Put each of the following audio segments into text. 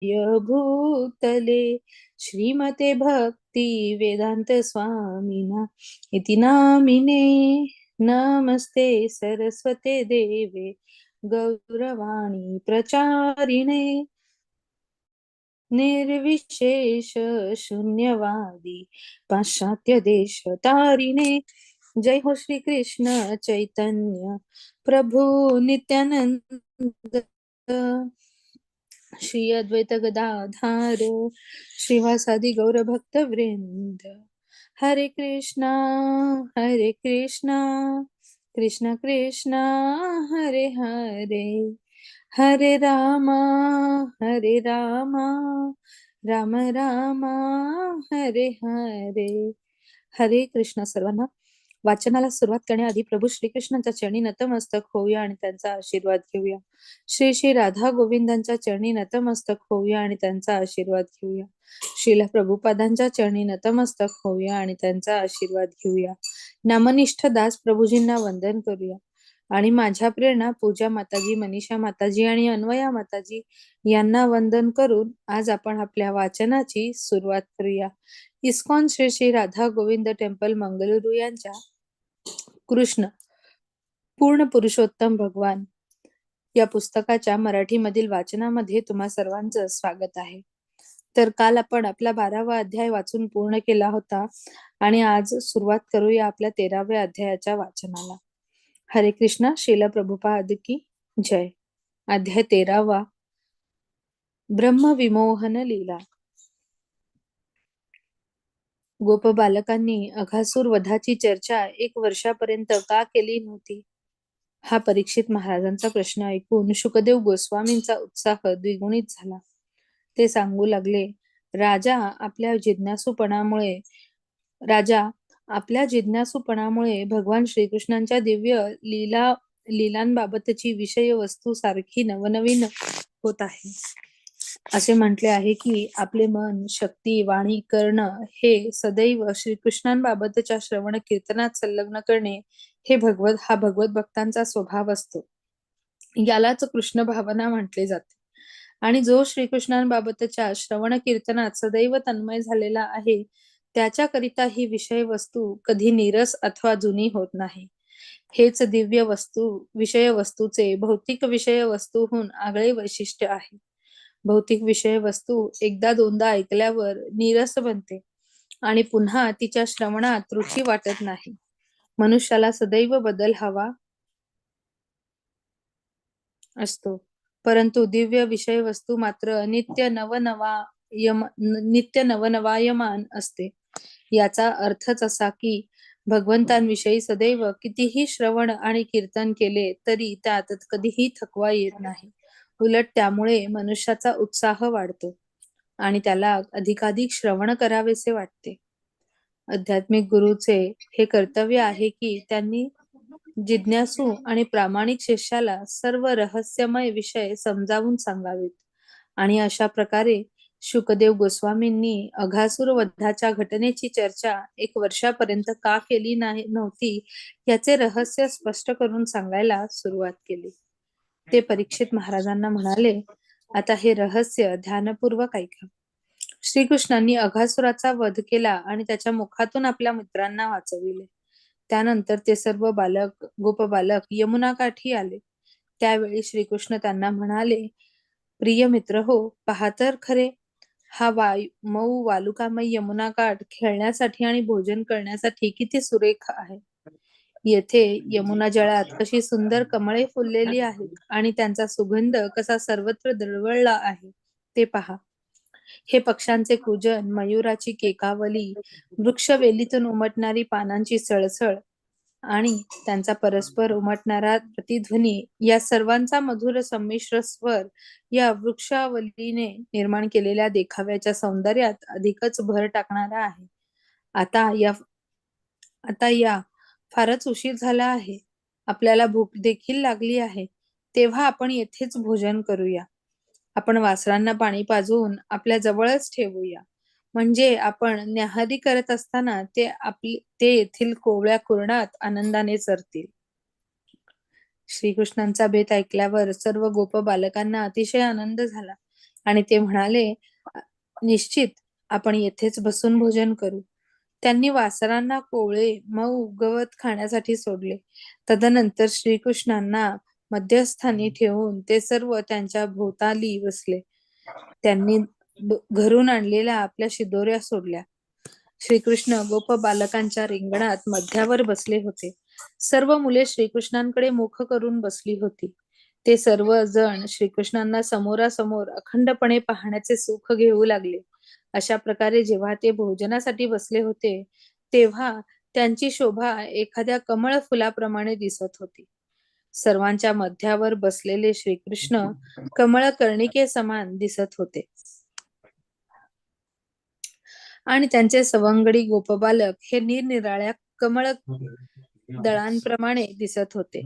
भूतले श्रीमते भक्ती वेदांत स्वामिना इति नामिने. नमस्ते सरस्वते देवे गौरवाणी प्रचारिणे निर्विशेष शून्यवादी पाश्चात्य देश तारिणे. जय हो श्री कृष्ण चैतन्य प्रभु नित्यानंद श्री अद्वैत गदाधार श्रीवासादि गौर भक्त वृंद. हरे कृष्णा कृष्ण कृष्णा हरे हरे हरे रामा राम राम हरे हरे. हरे कृष्ण. सर्वांना वाचनाला सुरुवात करण्याआधी प्रभू श्रीकृष्णांच्या चरणी नतमस्तक होऊया आणि त्यांचा आशीर्वाद घेऊया. श्री श्री राधा गोविंदांच्या चरणी नतमस्तक होऊया आणि त्यांचा आशीर्वाद घेऊया. श्रीला प्रभुपादांच्या चरणी नतमस्तक होऊया आणि त्यांचा आशीर्वाद घेऊया. नामनिष्ठ दास प्रभूजींना वंदन करूया. आणि माझ्या प्रेरणा पूजा माताजी, मनीषा माताजी आणि अन्वया माताजी यांना वंदन करून आज आपण आपल्या वाचनाची सुरुवात करूया. इस्कॉन श्री श्री राधा गोविंद टेम्पल मंगळुरू यांच्या कृष्ण पूर्ण पुरुषोत्तम भगवान या पुस्तकाच्या मराठीमधील वाचनामध्ये तुम्हा सर्वांचं स्वागत आहे. तर काल आपण आपला 12वा अध्याय वाचून पूर्ण केला होता आणि आज सुरुवात करूया आपल्या 13व्या अध्यायाच्या वाचनाला. हरे कृष्ण. श्रील प्रभुपाद की जय. अध्याय 13वा, ब्रह्म विमोहन लीला. गोप बालकांनी अघासूर वधाची चर्चा 1 वर्षापर्यंत का केली नव्हती, हा परीक्षित महाराजांचा प्रश्न ऐकून शुकदेव गोस्वामींचा उत्साह द्विगुणित झाला. ते सांगू लागले, राजा आपल्या जिज्ञासूपणामुळे भगवान श्रीकृष्णांच्या दिव्य लीलांबाबतची विषय वस्तू सारखी नवनवीन होत आहे. असे म्हटले आहे की आपले मन, शक्ती, वाणी, कर्ण हे सदैव श्रीकृष्णांबाबतच्या श्रवण कीर्तनात संलग्न करणे हा भगवत भक्तांचा स्वभाव असतो. यालाच कृष्ण भावना म्हटले जाते. आणि जो श्रीकृष्णांबाबतच्या श्रवण कीर्तनात सदैव तन्मय झालेला आहे त्याच्याकरिता ही विषय वस्तू कधी नीरस अथवा जुनी होत नाही. हेच दिव्य विषय वस्तूचे भौतिक विषय वस्तूहून आगळे वैशिष्ट्य आहे. भौतिक विषय वस्तू एकदा दोनदा ऐकल्यावर नीरस बनते आणि पुन्हा तिच्या श्रवणात रुची वाटत नाही. मनुष्याला सदैव बदल हवा असतो, परंतु दिव्य विषय वस्तू मात्र नित्य नवनवायमान असते. याचा अर्थच असा की भगवंतांविषयी सदैव कितीही श्रवण आणि कीर्तन केले तरी त्यात कधीही थकवा येत नाही. उलट त्यामुळे मनुष्याचा उत्साह वाढतो आणि त्याला अधिकाधिक श्रवण करावेसे वाटते. आध्यात्मिक गुरुचे हे कर्तव्य आहे की त्यांनी जिज्ञासू आणि प्रामाणिक शिष्याला सर्व रहस्यमय विषय समजावून सांगावेत. आणि अशा प्रकारे शुकदेव गोस्वामींनी अघासूर वधाच्या घटनेची चर्चा 1 वर्षापर्यंत का केली नव्हती याचे रहस्य स्पष्ट करून सांगायला सुरुवात केली. ते परीक्षित महाराजांना म्हणाले, आता हे रहस्य ध्यानपूर्वक ऐका. श्रीकृष्णांनी अघासुराचा वध केला आणि त्याच्या मुखातून आपल्या मित्रांना वाचविले. त्यानंतर ते सर्व गोप बालक यमुना काठी आले. त्यावेळी श्रीकृष्ण त्यांना म्हणाले, प्रिय मित्र हो, पहा तर खरे, हा मऊ वालुकामय यमुना काठ खेळण्यासाठी आणि भोजन करण्यासाठी किती सुरेख आहे. येथे यमुना जळात कशी सुंदर कमळे फुललेली आहेत आणि त्यांचा सुगंध कसा सर्वत्र दरवळला आहे ते पहा. हे पक्ष्यांचे कूजन, मयुराची केकावली, वृक्षवेलीतून उमटणारी पानांची सळसळ आणि त्यांचा परस्पर उमटणारा प्रतिध्वनी या सर्वांचा मधुर संमिश्र स्वर या वृक्षावलीने निर्माण केलेल्या देखाव्याच्या सौंदर्यात अधिकच भर टाकणारा आहे. आता या फारच उशीर झाला आहे. आपल्याला भूक देखील लागली आहे. तेव्हा आपण येथेच भोजन करूया. आपण वासरांना पाणी पाजवून आपल्या जवळच ठेवूया, म्हणजे आपण न्याहारी करत असताना ते येथील कोवळ्या कुरणात आनंदाने चरतील. श्रीकृष्णांचा बेत ऐकल्यावर सर्व गोप बालकांना अतिशय आनंद झाला. आणि ते म्हणाले, निश्चित आपण येथेच बसून भोजन करू. त्यांनी वासरांना कोवळे मऊ गवत खाण्यासाठी सोडले. तदनंतर श्रीकृष्णांना मध्यस्थानी ठेवून ते सर्व त्यांच्या भोवताली बसले. त्यांनी घरून आणलेल्या आपल्या शिदोऱ्या सोडल्या. श्रीकृष्ण गोप बालकांच्या रिंगणात मध्यावर बसले होते. सर्व मुले श्रीकृष्णांकडे मुख करून बसली होती. ते सर्व जण श्रीकृष्णांना समोरासमोर अखंडपणे पाहण्याचे सुख घेऊ लागले. अशा प्रकारे जेव्हा ते भोजनासाठी बसले होते, तेव्हा त्यांची शोभा एखाद्या कमळ फुलाप्रमाणे दिसत होती. सर्वांच्या मध्यावर बसलेले श्रीकृष्ण कमळ कर्णिके समान दिसत होते. आणि त्यांचे सवंगडी गोपबालक हे निरनिराळ्या कमळ दळांप्रमाणे दिसत होते.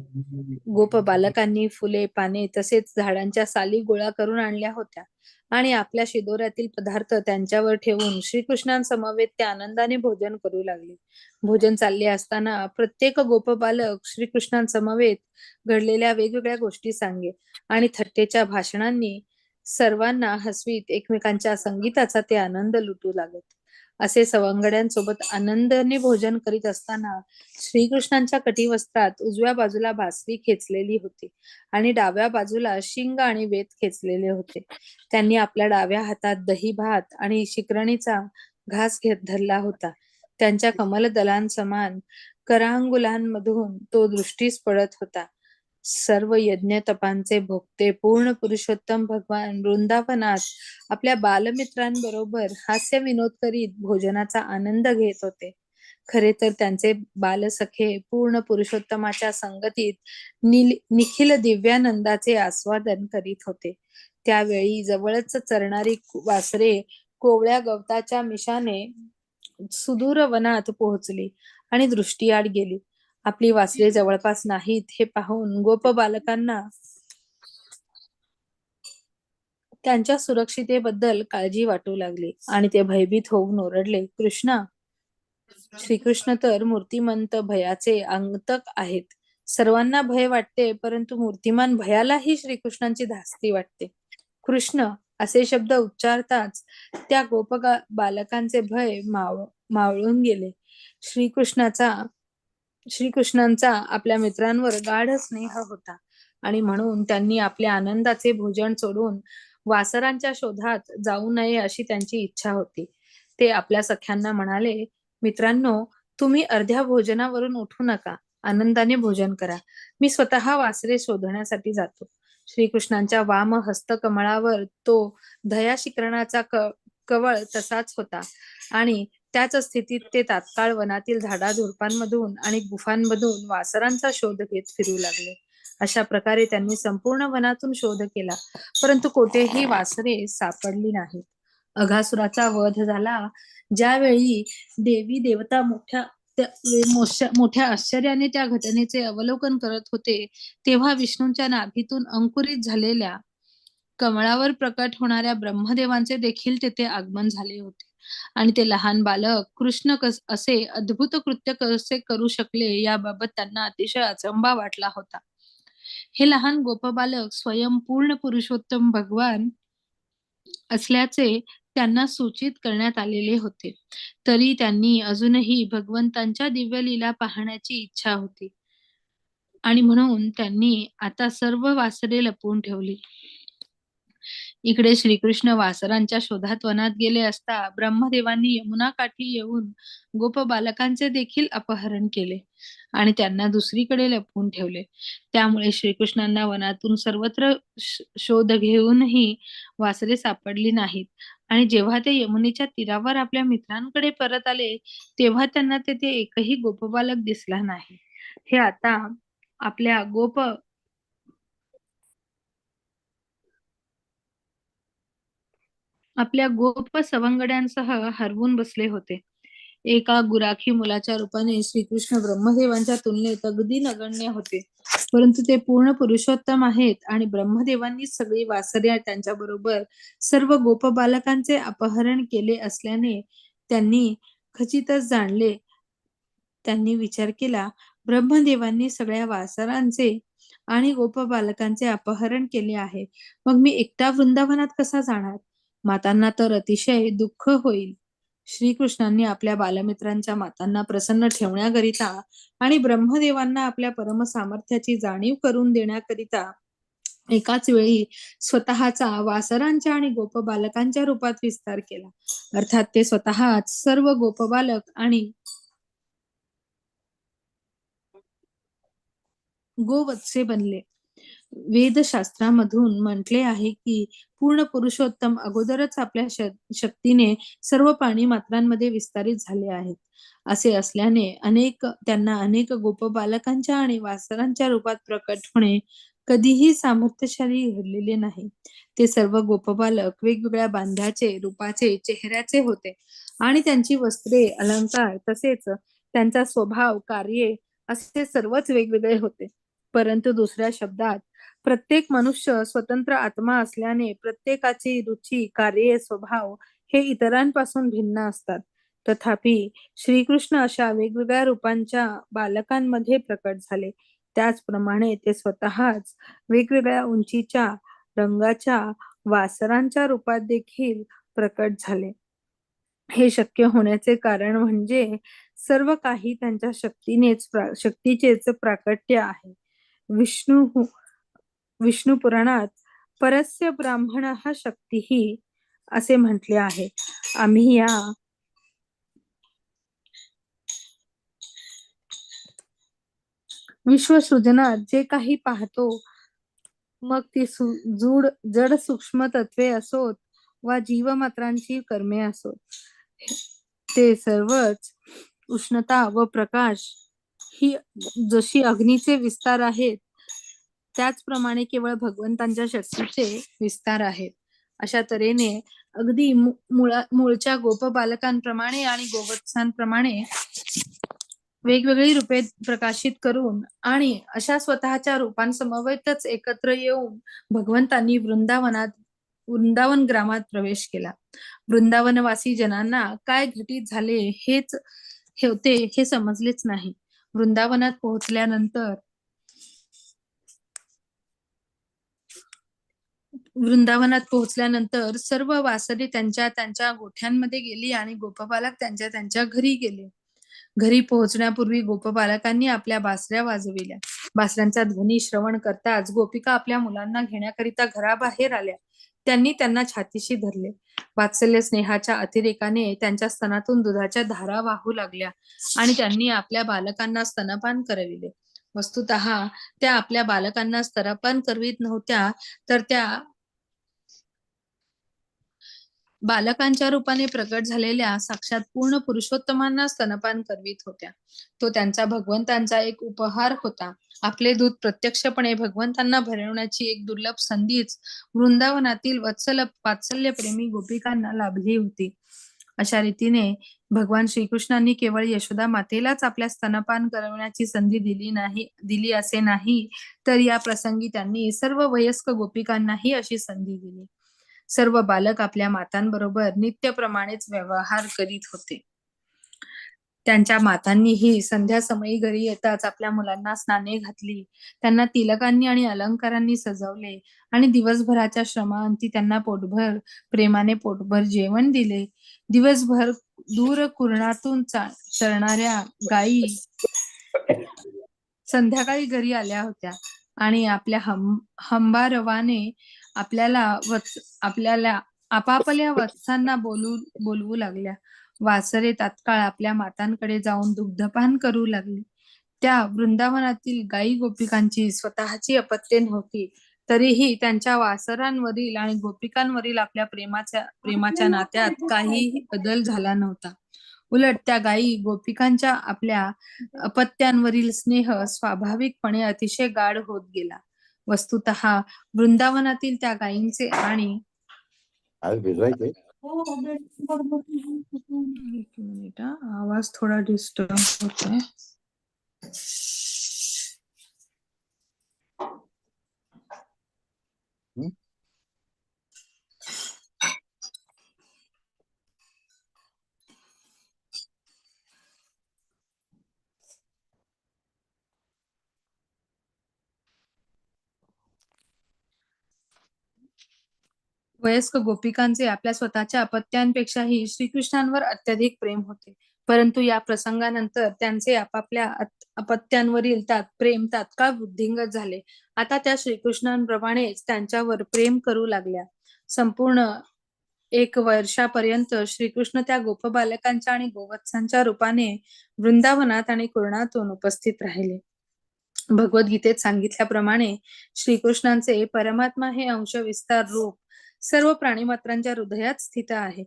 गोपबालकांनी फुले, पाने तसेच झाडांच्या साली गोळा करून आणल्या होत्या आणि आपल्या शिदोऱ्यातील पदार्थ त्यांच्यावर ठेवून श्रीकृष्णांसमवेत ते आनंदाने भोजन करू लागले. भोजन चालले असताना प्रत्येक गोपबालक श्रीकृष्णांसमवेत घडलेल्या वेगवेगळ्या गोष्टी सांगे आणि थट्टेच्या भाषणांनी सर्वांना हसवीत एकमेकांच्या संगीताचा ते आनंद लुटू लागत. असे सवंगड्यांसोबत आनंदाने भोजन करीत असताना श्रीकृष्णांच्या कटिवस्त्रात उजव्या बाजूला बासरी खेचलेली होती आणि डाव्या बाजूला शिंग आणि वेत खेचलेले होते. त्यांनी आपल्या डाव्या हातात दही भात आणि शिकरणीचा घास धरला होता. त्यांच्या कमलदलांसमान करांगुलांमधून तो दृष्टीस पडत होता. सर्व यज्ञ तपांचे भोगते पूर्ण पुरुषोत्तम भगवान वृंदावनात आपल्या बालमित्रांबरोबर हास्य विनोद करीत भोजनाचा आनंद घेत होते. खरे तर त्यांचे बालसखे पूर्ण पुरुषोत्तमाच्या संगतीत निखिल दिव्यानंदाचे आस्वादन करीत होते. त्यावेळी जवळच चरणारी वासरे कोवळ्या गवताच्या मिशाने सुदूर वनात पोहोचली आणि दृष्टीआड गेली. आपली वासरे जवळपास नाहीत हे पाहून गोप बालकांना त्यांच्या सुरक्षितेबद्दल काळजी वाटू लागली आणि ते भयभीत होऊन ओरडले, कृष्णा, श्रीकृष्ण तर मूर्तिमंत भयाचे अंतक आहेत. सर्वांना भय वाटते, परंतु मूर्तिमान भयालाही श्रीकृष्णांची धास्ती वाटते. कृष्ण असे शब्द उच्चारताच त्या बालकांचे भय मावळून गेले. श्रीकृष्णांचा आपल्या मित्रांवर गाढ स्नेह होता आणि म्हणून त्यांनी आपल्या आनंदाचे भोजन सोडून वासरांच्या शोधात जाऊ नये अशी त्यांची इच्छा होती. ते आपल्या सख्यांना म्हणाले, मित्रांनो, तुम्ही अर्ध्या भोजनावरून उठू नका, आनंदाने भोजन करा. मी स्वतः वासरे शोधण्यासाठी जातो. श्रीकृष्णांच्या वाम हस्तकमळावर तो दया शिकरणाचा कवळ तसाच होता आणि त्याच स्थितीत ते तात्काळ वनातील झाडाझुडपांमधून आणि गुफांमधून वासरांचा शोध घेत फिरू लागले. अशा प्रकारे त्यांनी संपूर्ण वनातून शोध केला, परंतु कोठेही वासरे सापडली नाहीत. अघासुराचा वध झाला. ज्यावेळी देवी देवता मोठ्या आश्चर्याने त्या घटनेचे अवलोकन करत होते, तेव्हा विष्णूंच्या नाभीतून अंकुरित झालेल्या कमळावर प्रकट होणाऱ्या ब्रह्मदेवांचे देखील तेथे आगमन झाले होते आणि ते लहान बालक कृष्ण असे अद्भुत कृत्य कसे करू शकले याबाबत त्यांना अतिशय अचंबा वाटला होता. हे लहान गोपबालक स्वयं पूर्ण पुरुषोत्तम भगवान असल्याचे त्यांना सूचित करण्यात आलेले होते. तरी त्यांनी अजूनही भगवंतांच्या दिव्य लीला पाहण्याची इच्छा होती आणि म्हणून त्यांनी आता सर्व वासरे लपवून ठेवली. इकडे श्रीकृष्ण वासरांच्या शोधात वनात गेले असता ब्रह्मदेवांनी यमुना काठी येऊन गोप बालकांचे देखील अपहरण केले आणि त्यांना दुसरीकडे लपवून ठेवले. त्यामुळे श्रीकृष्णांना वनातून सर्वत्र शोध घेऊनही वासरे सापडली नाहीत आणि जेव्हा ते यमुनेच्या तीरावर आपल्या मित्रांकडे परत आले, तेव्हा त्यांना तेथे एकही गोपबालक दिसला नाही. हे आता आपल्या गोप सवंगड्यांसह हरवून बसले होते. एका गुराखी मुलाच्या रूपाने श्रीकृष्ण ब्रह्मदेवांच्या तुलनेत अगदी नगण्य होते, परंतु ते पूर्ण पुरुषोत्तम आहेत आणि ब्रह्मदेवांनी सगळी वासरे त्यांच्या बरोबर सर्व गोप बालकांचे अपहरण केले असल्याने त्यांनी खचितच जाणले. त्यांनी विचार केला, ब्रह्मदेवांनी सगळ्या वासरांचे आणि गोपबालकांचे अपहरण केले आहे. मग मी एकटा वृंदावनात कसा जाणार? मातांना तर अतिशय दुःख होईल. श्रीकृष्णांनी आपल्या बालमित्रांच्या मातांना प्रसन्न ठेवण्याकरिता आणि ब्रह्मदेवांना आपल्या परमसामर्थ्याची जाणीव करून देण्याकरिता एकाच वेळी स्वतःचा वासरांच्या आणि गोपबालकांच्या रूपात विस्तार केला. अर्थात ते स्वतःच सर्व गोपबालक आणि गोवत्से बनले. वेदशास्त्रामधून म्हटले आहे की पूर्ण पुरुषोत्तम अगोदरच आपल्या शक्तीने सर्व प्राणी मात्रांमध्ये विस्तारित झाले आहेत. असे असल्याने त्यांना अनेक गोपबालकांच्या आणि वासरांच्या रूपात प्रकट होणे कधीही सामर्थ्यशाली घडलेले नाही. ते सर्व गोपबालक वेगवेगळ्या बांध्याचे, रूपाचे, चेहऱ्याचे होते आणि त्यांची वस्त्रे, अलंकार तसेच त्यांचा स्वभाव, कार्ये असे सर्वच वेगवेगळे होते. परंतु दुसऱ्या शब्दात प्रत्येक मनुष्य स्वतंत्र आत्मा असल्याने प्रत्येकाची रुची, कार्ये, स्वभाव हे इतरांपासून भिन्न असतात. तथापि श्रीकृष्ण अशा वेगवेगळ्या रूपांच्या बालकांमध्ये प्रकट झाले. त्याचप्रमाणे ते स्वतःच वेगवेगळ्या उंचीच्या, रंगाच्या वासरांच्या रूपात देखील प्रकट झाले. हे शक्य होण्याचे कारण म्हणजे सर्व काही त्यांच्या शक्तीचेच प्राकट्य आहे. विष्णू पुराणात परस्य ब्राह्मण शक्तीही असे म्हटले आहे. आम्ही या विश्वसृजनात जे काही पाहतो, मग ती जड सूक्ष्म तत्वे असोत वा जीवमात्रांची कर्मे असोत, ते सर्वच उष्णता व प्रकाश ही जशी अग्नीचे विस्तार आहेत, त्याचप्रमाणे केवळ भगवंतांच्या शक्तीचे विस्तार आहेत. अशा तऱ्हेने अगदी मूळच्या गोपबालकांप्रमाणे आणि गोवत्सांप्रमाणे वेगवेगळी रूपे प्रकाशित करून आणि अशा स्वतःच्या रूपांसमवेतच एकत्र येऊन भगवंतांनी वृंदावन ग्रामात प्रवेश केला. वृंदावनवासी जनांना काय घटित झाले हे समजलेच नाही. वृंदावनात पोहोचल्यानंतर सर्व वासरे त्यांच्या त्यांच्या गोठ्यांमध्ये गेली आणि गोपबालक त्यांच्या त्यांच्या घरी गेले. घरी पोहोचण्यापूर्वी गोपबालकांनी आपल्या बासऱ्या वाजविल्या. बासऱ्यांचा ध्वनी श्रवण करताच गोपिका आपल्या मुलांना घेण्याकरिता घराबाहेर आल्या. त्यांनी त्यांना छातीशी धरले. वात्सल्य स्नेहाच्या अतिरेकाने त्यांच्या स्तनातून दुधाच्या धारा वाहू लागल्या आणि त्यांनी आपल्या बालकांना स्तनपान करविले. वस्तुतः त्या आपल्या बालकांना स्तनपान करवित नव्हत्या, तर त्या बालकांच्या रूपाने प्रकट झालेल्या साक्षात पूर्ण पुरुषोत्तमांना स्तनपान करवित होत्या. तो त्यांचा भगवंतांचा एक उपहार होता. आपले दूध प्रत्यक्षपणे भगवंतांना भरवण्याची एक दुर्लभ संधीच वृंदावनातील वात्सल्यप्रेमी गोपिकांना लाभली होती. अशा रीतीने भगवान श्रीकृष्णांनी केवळ यशोदा मातेलाच आपल्या स्तनपान करवण्याची संधी दिली असे नाही, तर या प्रसंगी त्यांनी सर्व वयस्क गोपिकांनाही अशी संधी दिली. सर्व बालक आपल्या मातांबरोबर नित्यप्रमाणेच व्यवहार करीत होते. त्यांच्या मातांनीही संध्या समयी घरी येताच आपल्या मुलांना स्नाने घातली, त्यांना तिलकांनी आणि अलंकारांनी सजवले आणि दिवसभराच्या श्रमांती त्यांना प्रेमाने पोटभर जेवण दिले. दिवसभर दूर कुरणातून चरणाऱ्या गायी संध्याकाळी घरी आल्या होत्या आणि आपल्या हंबारवाने आपल्याला आपापल्या वत्सांना बोलवू लागल्या. वासरे तात्काळ आपल्या मातांकडे जाऊन दुग्धपान करू लागली. त्या वृंदावनातील गायी गोपिकांची स्वतःची अपत्ये नव्हती, तरीही त्यांच्या वासरांवरील आणि गोपिकांवरील आपल्या प्रेमाच्या नात्यात काहीही बदल झाला नव्हता. उलट त्या गायी गोपिकांच्या आपल्या अपत्यांवरील स्नेह स्वाभाविकपणे अतिशय गाढ होत गेला. वस्तुतः वृंदावनातील त्या गायींचे आणि एक मिनिट, आवाज थोडा डिस्टर्ब होतोय. वयस्क गोपिकांचे आपल्या स्वतःच्या अपत्यांपेक्षाही श्रीकृष्णांवर अत्यधिक प्रेम होते. परंतु या प्रसंगानंतर त्यांचे आपापल्या अपत्यांवरील प्रेम तात्काळ वृद्धिंगत झाले. आता त्या श्रीकृष्णांप्रमाणेच त्यांच्यावर प्रेम करू लागल्या. संपूर्ण 1 वर्षापर्यंत श्रीकृष्ण त्या गोपबालकांच्या आणि गोवत्सांच्या रूपाने वृंदावनात आणि कुर्णातून उपस्थित राहिले. भगवद्गीतेत सांगितल्याप्रमाणे श्रीकृष्णांचे परमात्मा हे अंशविस्तार रूप सर्व प्राणीमात्रांच्या हृदयात स्थित आहे.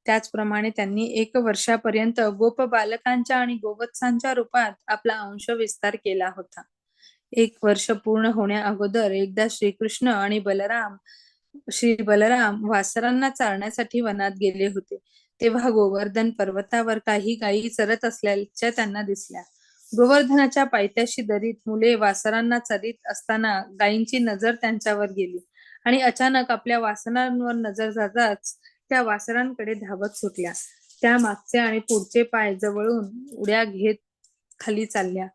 त्याचप्रमाणे त्यांनी 1 वर्षापर्यंत गोप बालकांच्या आणि गोवत्सांच्या रूपात आपला अंशविस्तार केला होता. 1 वर्ष पूर्ण होण्या अगोदर एकदा श्रीकृष्ण आणि श्री बलराम वासरांना चारण्यासाठी वनात गेले होते. तेव्हा गोवर्धन पर्वतावर काही गायी चरत असल्याच्या त्यांना दिसल्या. गोवर्धनाच्या पायथ्याशी दरीत मुले वासरांना चरीत असताना गायींची नजर त्यांच्यावर गेली आणि अचानक आपल्या वासरांवर नजर जाताच त्या वासरांकडे धावत सुटल्या. त्या मागचे आणि पुढचे पाय जवळून उड्या घेत खाली चालल्या.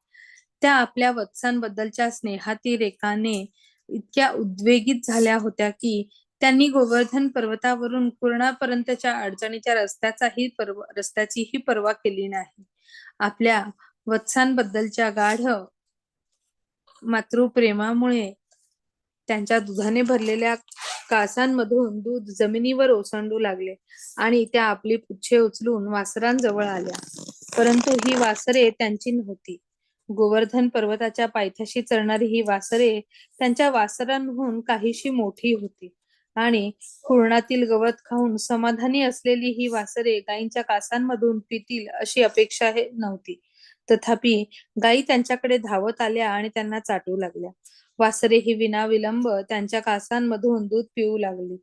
त्या आपल्या वत्सांबद्दलच्या स्नेहातिरेकाने इतक्या उद्वेगित झाल्या होत्या की त्यांनी गोवर्धन पर्वतावरून कुर्णापर्यंतच्या अडचणीच्या रस्त्याचीही पर्वा केली नाही. आपल्या वत्सांबद्दलच्या गाढ मातृप्रेमामुळे त्यांच्या दुधाने भरलेल्या कासांमधून दूध जमिनीवर ओसंडू लागले आणि त्या आपली पुच्छे उचलून वासरांजवळ आल्या. परंतु ही वासरे त्यांची नव्हती. गोवर्धन पर्वताच्या पायथ्याशी चरणारी ही वासरे त्यांच्या वासरांहून काहीशी मोठी होती आणि कुर्णातील गवत खाऊन समाधानी असलेली ही वासरे गायींच्या कासांमधून पितील अशी अपेक्षा नव्हती. तथापि गायी त्यांच्याकडे धावत आल्या आणि त्यांना चाटू लागल्या. वासरे ही विनाविलंब त्यांच्या कासांमधून दूध पिऊ लागली.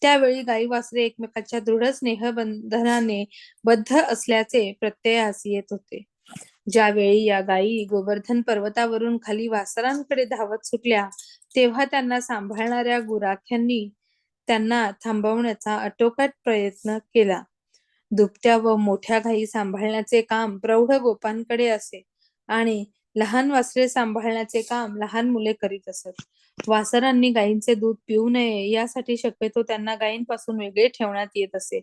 त्यावेळी गायी वासरे एकमेकांच्या दृढ स्नेहबंधनाने बद्ध असल्याचे प्रत्ययास येत होते. ज्यावेळी या गायी गोवर्धन पर्वतावरून खाली वासरांकडे धावत सुटल्या तेव्हा त्यांना सांभाळणाऱ्या गुराख्यांनी त्यांना थांबवण्याचा आटोकाट प्रयत्न केला. दुभत्या व मोठ्या गायी सांभाळण्याचे काम प्रौढ गोपांकडे असे आणि लहान वासरे सांभाळण्याचे काम लहान मुले करीत असत. वासरांनी गायींचे दूध पिऊ नये यासाठी शक्यतो त्यांना गायींपासून वेगळे ठेवण्यात येत असे.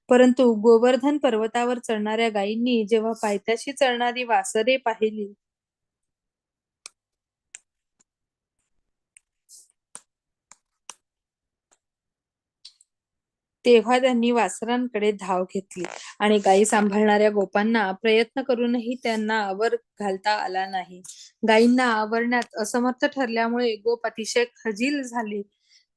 परंतु गोवर्धन पर्वतावर चरणाऱ्या गायींनी जेव्हा पायथ्याशी चरणारी वासरे पाहिली तेव्हा त्यांनी वासरांकडे धाव घेतली आणि गायी सांभाळणाऱ्या गोपांना प्रयत्न करूनही त्यांना आवर घालता आला नाही. गायींना आवरण्यात असमर्थ ठरल्यामुळे गोप अतिशय खजील झाले.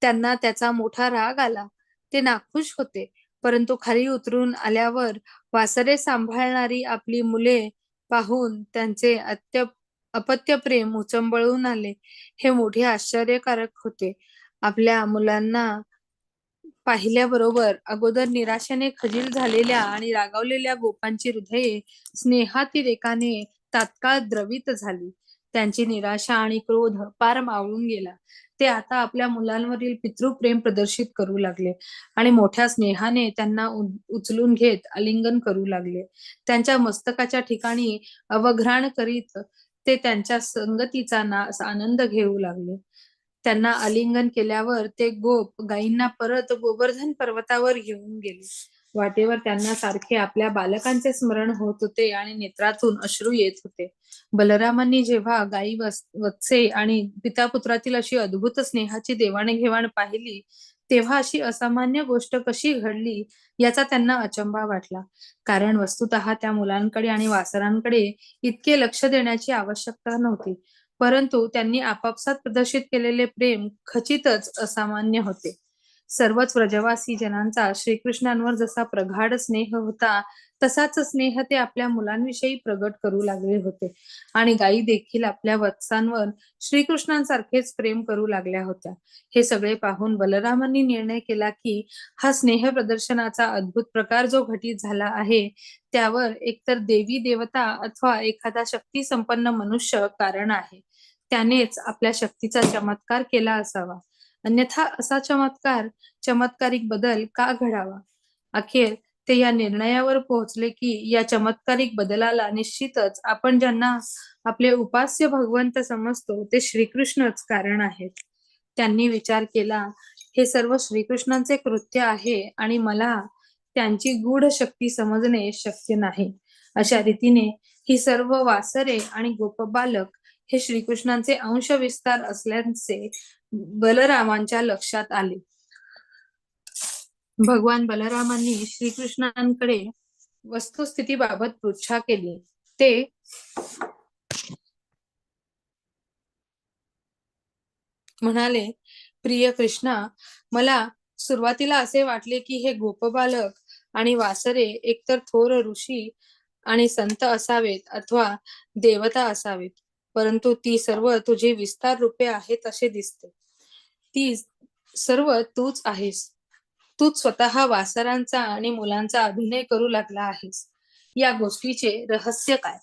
त्यांना त्याचा मोठा राग आला. ते नाखुश होते. परंतु खाली उतरून आल्यावर वासरे सांभाळणारी आपली मुले पाहून त्यांचे अपत्यप्रेम उचंबळून आले. हे मोठे आश्चर्यकारक होते. आपल्या मुलांना पाहिल्याबरोबर अगोदर निराशेने खजील झालेल्या आणि रागावलेल्या गोपांची हृदये स्नेहातिरेकाने तात्काळ द्रवित झाली. त्यांची निराशा आणि क्रोध पार मावळून गेला. ते आता आपल्या मुलांवरील पितृप्रेम प्रदर्शित करू लागले आणि मोठ्या स्नेहाने त्यांना उचलून घेत आलिंगन करू लागले. त्यांच्या मस्तकाच्या ठिकाणी अवघ्राण करीत ते त्यांच्या संगतीचा आनंद घेऊ लागले. त्यांना आलिंगन केल्यावर ते गोप गायींना परत गोवर्धन पर्वतावर घेऊन गेले. वाटेवर त्यांना सारखे आपल्या बालकांचे स्मरण होत होते आणि नेत्रातून अश्रू येत होते. बलरामांनी जेव्हा गायी वत्से आणि पितापुत्रातील अशी अद्भुत स्नेहाची देवाणघेवाण पाहिली तेव्हा अशी असामान्य गोष्ट कशी घडली याचा त्यांना अचंबा वाटला. कारण वस्तुतः त्या मुलांकडे आणि वासरांकडे इतके लक्ष देण्याची आवश्यकता नव्हती. परंतु त्यांनी आपापसात प्रदर्शित केलेले प्रेम खचितच असामान्य होते. सर्वच व्रजवासी जनांचा श्रीकृष्णांवर जसा प्रगाढ स्नेह होता तसाच स्नेह ते आपल्या मुलांविषयी प्रगट करू लागले होते आणि गायी देखील आपल्या वत्सांवर श्रीकृष्णांसारखेच प्रेम करू लागल्या होत्या. हे सगळे पाहून बलरामांनी निर्णय केला की हा स्नेह प्रदर्शनाचा अद्भुत प्रकार जो घटित झाला आहे त्यावर एकतर देवी देवता अथवा एखादा शक्ती संपन्न मनुष्य कारण आहे. त्यानेच आपल्या शक्तीचा चमत्कार केला असावा. अन्यथा असा चमत्कारिक बदल का घडावा? अखेर ते या निर्णयावर पोहोचले की या चमत्कारिक बदलाला निश्चितच आपण ज्यांना आपले उपास्य भगवंत समजतो ते श्रीकृष्णच कारण आहेत. त्यांनी विचार केला हे सर्व श्रीकृष्णांचे कृत्य आहे आणि मला त्यांची गूढ शक्ती समजणे शक्य नाही. अशा रीतीने ही सर्व वासरे आणि गोपबालक हे श्रीकृष्णांचे अंश विस्तार असल्याचे बलरामांच्या लक्षात आले. भगवान बलरामांनी श्रीकृष्णांकडे वस्तुस्थितीबाबत पृच्छा केली. ते म्हणाले, प्रिय कृष्णा, मला सुरुवातीला असे वाटले की हे गोपबालक आणि वासरे एकतर थोर ऋषी आणि संत असावेत अथवा देवता असावेत, परंतु ती सर्व तुझे विस्तार रूपे आहेत असे दिसते. ती सर्व तूच आहेस. तूच स्वतः वासरांचा आणि मुलांचा अभिनय करू लागला आहेस. या गोष्टीचे रहस्य काय?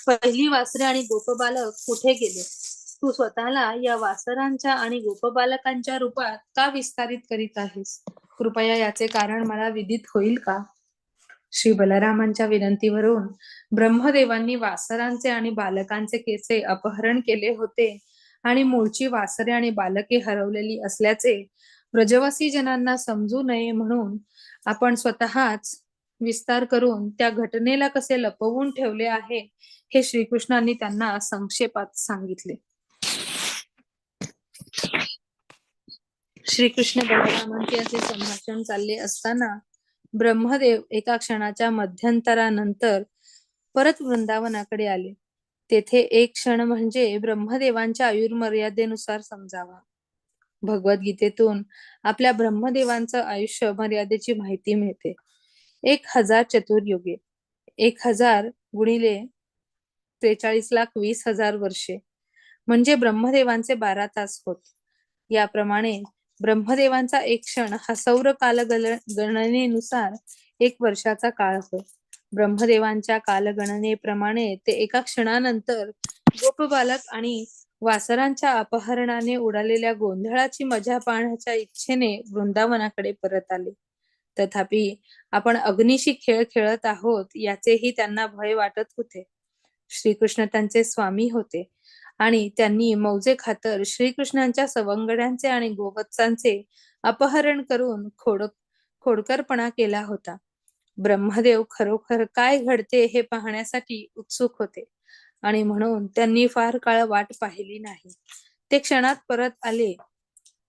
पहिली वासरे आणि गोपबालक कुठे गेले? तू स्वतःला या वासरांच्या आणि गोपबालकांच्या रूपात का विस्तारित करीत आहेस? कृपया याचे कारण मला विदित होईल का? श्री बलरामांच्या विनंतीवरून ब्रह्मदेवांनी वासरांचे आणि बालकांचे केसे अपहरण केले होते आणि मूळची वासरे आणि बालके हरवलेली असल्याचे ब्रजवासी जनांना समजू नये म्हणून आपण स्वतःच विस्तार करून त्या घटनेला कसे लपवून ठेवले आहे हे श्रीकृष्णांनी त्यांना संक्षेपात सांगितले. श्रीकृष्ण बलरामांचे असे संभाषण चालले असताना ब्रह्मदेव एका क्षणाच्या मध्यंतरानंतर परत वृंदावनाकडे आले. तेथे एक क्षण म्हणजे ब्रह्मदेवांच्या आयुर्मर्यादेनुसार समजावा. भगवद्गीतेतून आपल्या ब्रह्मदेवांचं आयुष्य मर्यादेची माहिती मिळते. 1000 चतुर्युगे, 1000 गुणिले 43,20,000 वर्षे म्हणजे ब्रह्मदेवांचे 12 तास होत. याप्रमाणे ब्रह्मदेवांचा एक क्षण हा सौर कालगणनेनुसार 1 वर्षाचा काळ होय. ब्रह्मदेवांच्या कालगणनेप्रमाणे ते एका क्षणानंतर गोपबालक आणि वासरांच्या अपहरणाने उडालेल्या गोंधळाची मजा पाहण्याच्या इच्छेने वृंदावनाकडे परत आले. तथापि आपण अग्नीशी खेळ खेळत आहोत याचेही त्यांना भय वाटत होते. श्रीकृष्ण त्यांचे स्वामी होते आणि त्यांनी मौजे खातर श्रीकृष्णांच्या सवंगड्यांचे आणि गोवत्सांचे अपहरण करून खोडकरपणा केला होता. ब्रह्मदेव खरोखर काय घडते हे पाहण्यासाठी उत्सुक होते आणि म्हणून त्यांनी फार काळ वाट पाहिली नाही. ते क्षणात परत आले.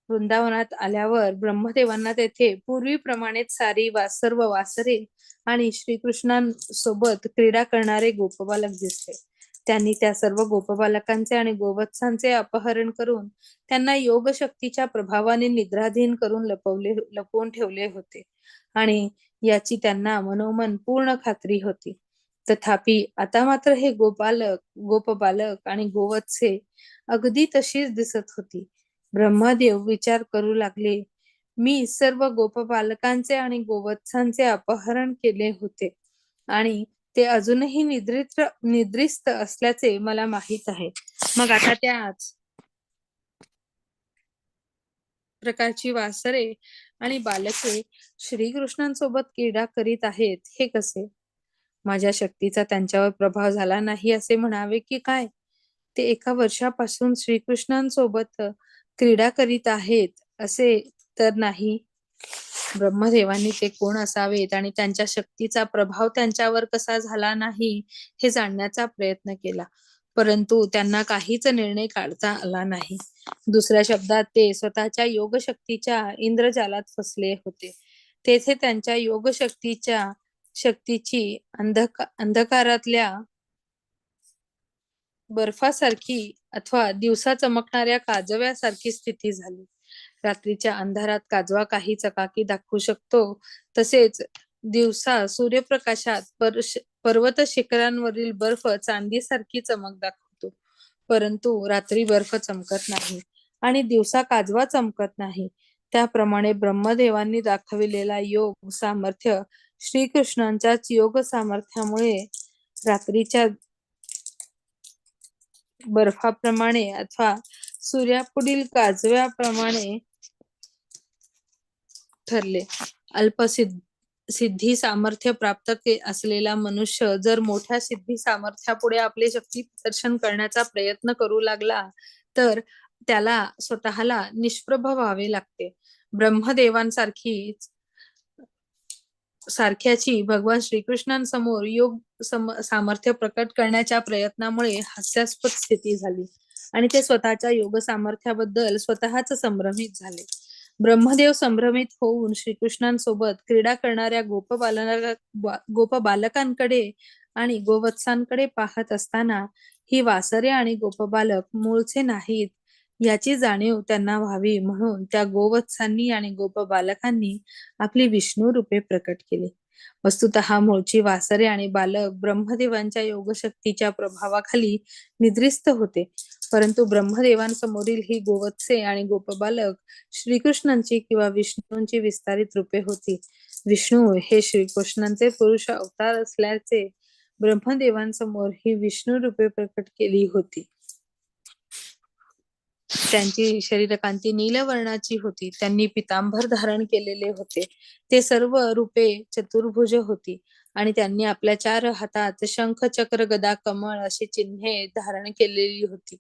वृंदावनात आल्यावर ब्रह्मदेवांना तेथे पूर्वीप्रमाणेच सर्व वासरे आणि श्रीकृष्णांसोबत क्रीडा करणारे गोपबालक दिसले. त्यांनी त्या सर्व गोपबालकांचे आणि गोवत्सांचे अपहरण करून त्यांना योगशक्तीच्या प्रभावाने निद्राधीन करून लपवून ठेवले होते आणि याची त्यांना मनोमन पूर्ण खात्री होती. तथापि आता मात्र हे गोपबालक आणि गोवत्से अगदी तशीच दिसत होती. ब्रह्मदेव विचार करू लागले, मी सर्व गोपबालकांचे आणि गोवत्सांचे अपहरण केले होते आणि ते अजूनही निद्रिस्त असल्याचे मला माहित आहे. मग आता त्याच प्रकारची वासरे आणि बालके श्रीकृष्णांसोबत क्रीडा करीत आहेत हे कसे? माझ्या शक्तीचा त्यांच्यावर प्रभाव झाला नाही असे म्हणावे की काय? ते 1 वर्षापासून श्रीकृष्णांसोबत क्रीडा करीत आहेत असे तर नाही. ब्रह्मदेवांनी ते कोण असावेत आणि त्यांच्या शक्तीचा प्रभाव त्यांच्यावर कसा झाला नाही हे जाणण्याचा प्रयत्न केला, परंतु त्यांना काहीच निर्णय काढता आला नाही. दुसऱ्या शब्दात ते स्वतःच्या योगशक्तीच्या इंद्रजालात फसले होते. तेथे त्यांच्या शक्तीची अंधकारातल्या बर्फासारखी अथवा दिवसा चमकणाऱ्या काजव्यासारखी स्थिती झाली. रात्रीच्या अंधारात काजवा काही चकाकी दाखवू शकतो, तसेच दिवसा सूर्यप्रकाशात पर्वत शिखरांवरील बर्फ चांदीसारखी चमक दाखवतो, परंतु रात्री बर्फ चमकत नाही आणि दिवसा काजवा चमकत नाही. त्याप्रमाणे ब्रह्मदेवांनी दाखविलेला योग सामर्थ्य श्रीकृष्णांच्याच योग सामर्थ्यामुळे रात्रीच्या बर्फाप्रमाणे अथवा सूर्यापुढील काजव्याप्रमाणे ठरले. सिद्धी सामर्थ्य प्राप्त असलेला मनुष्य जर मोठ्या सिद्धी सामर्थ्यापुढे आपले शक्ती प्रदर्शन करण्याचा प्रयत्न करू लागला तर त्याला स्वतःला निष्प्रभ व्हावे लागते ब्रह्मदेवांसारखीच सारख्याची भगवान श्रीकृष्णांसमोर सामर्थ्य प्रकट करण्याच्या प्रयत्नामुळे हास्यास्पद स्थिती झाली आणि ते स्वतःच्या योग सामर्थ्याबद्दल स्वतःच संभ्रमित झाले. ब्रह्मदेव संभ्रमित होऊन श्रीकृष्णांसोबत क्रीडा करणाऱ्या गोपबालकांकडे आणि गोवत्सांकडे पाहत असताना ही वासरे आणि गोपबालक मूळचे नाहीत याची जाणीव त्यांना व्हावी म्हणून त्या गोवत्सांनी आणि गोपबालकांनी आपली विष्णू रूपे प्रकट केली. वस्तुतः मूळची वासरे आणि बालक ब्रह्मदेवांच्या योगशक्तीच्या प्रभावाखाली निद्रिस्त होते, परंतु ब्रह्मदेवांसमोरील ही गोवत्से आणि गोपबालक श्रीकृष्णांची किंवा विष्णूंची विस्तारित रूपे होती. विष्णू हे श्रीकृष्णांचे पुरुष अवतार असल्याचे ब्रह्मदेवांसमोर ही विष्णू रूपे प्रकट केली होती. त्यांची शरीरकांती नीलवर्णाची होती. त्यांनी पितांबर धारण केलेले होते. ते सर्व रूपे चतुर्भुज होती आणि त्यांनी आपल्या 4 हातात शंख, चक्र, गदा, कमळ अशी चिन्हे धारण केलेली होती.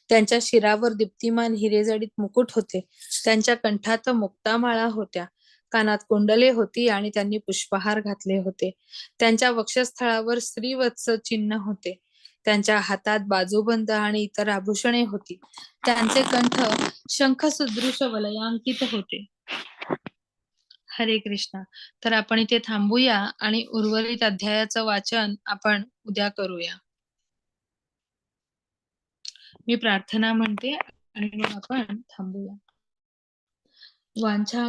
त्यांच्या शिरावर दीप्तिमान हिरेजडित मुकुट होते. त्यांच्या कंठात मुक्तामाळा होत्या. कानात कुंडले होती आणि त्यांनी पुष्पहार घातले होते. त्यांच्या वक्षस्थळावर श्रीवत्स चिन्ह होते. त्यांच्या हातात बाजूबंद आणि इतर आभूषणे होती. त्यांचे कंठ शंखसदृश वलयांकित होते. हरे कृष्णा. तर आपण इथे थांबूया आणि उर्वरित अध्यायाचं वाचन आपण उद्या करूया. मी प्रार्थना म्हणते आणि मग आपण थांबूया. वांछा